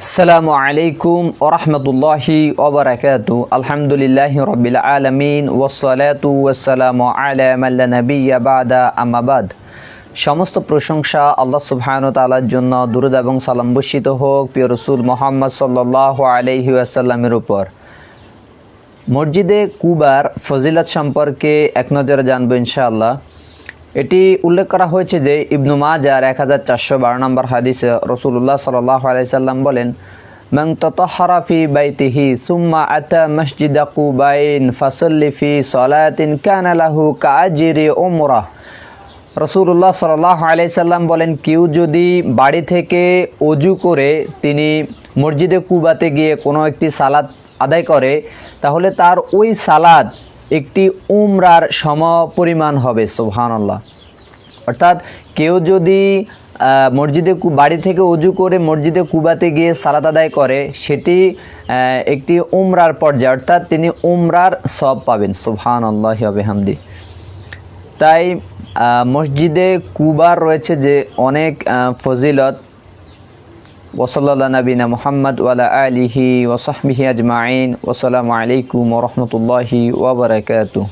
আসসালামু আলাইকুম ওরহমতুল্লাহি ওবরাকাতু। আলহামদুলিল্লাহি রব্বিল আলামিন ওয়াসসালাতু ওয়াসসালামু আলা মান লা নাবিয়্যা বা'দা আম্মা বাদ। সমস্ত প্রশংসা আল্লাহ সুবহানাহু ওয়া তাআলার জন্য, দুরূদ এবং সালাম বর্ষিত হোক প্রিয় রাসূল মুহাম্মদ সাল্লাল্লাহু আলাইহি ওয়াসাল্লামের উপর। মসজিদে কুবার ফজিলত সম্পর্কে এক নজরে জানবো ইনশাআল্লাহ। এটি উল্লেখ করা হয়েছে যে ইবনু মাজার 1412 নম্বর হাদিসে রাসূলুল্লাহ সাল্লাল্লাহু আলাইহি সাল্লাম বলেন, মান তাতাহহারা ফি বাইতিহি সুম্মা আতা মসজিদা কুবাইন ফাসাল্লি ফি সালাতিন কানা লাহু কাআজরি উমরাহ। রাসূলুল্লাহ সাল্লাল্লাহু আলাইহি সাল্লাম বলেন, কেউ যদি বাড়ি থেকে ওযু করে তিনি মসজিদে কুবাতে গিয়ে কোনো একটি সালাত আদায় করে, তাহলে তার ওই সালাত একটি উমরার সমপরিমাণ হবে। সুবহানাল্লাহ। অর্থাৎ কেউ যদি বাড়ি থেকে ওযু করে মসজিদে কুবাতে গিয়ে সালাত আদায় করে, সেটি একটি উমরার পর্যায়ে, অর্থাৎ তিনি উমরার সওয়াব পাবেন। সুবহানাল্লাহি ওয়া বিহামদি। তাই মসজিদে কুবার রয়েছে যে অনেক ফজিলত। ওয়াসাল্লাল্লাহু নবিনা মুহাম্মদ ওয়া আলা আলিহি ওয়া সাহবিহি আজমাইন। ওয়াসসালামু আলাইকুম ওয়া রাহমাতুল্লাহি ওয়া বারাকাতুহু।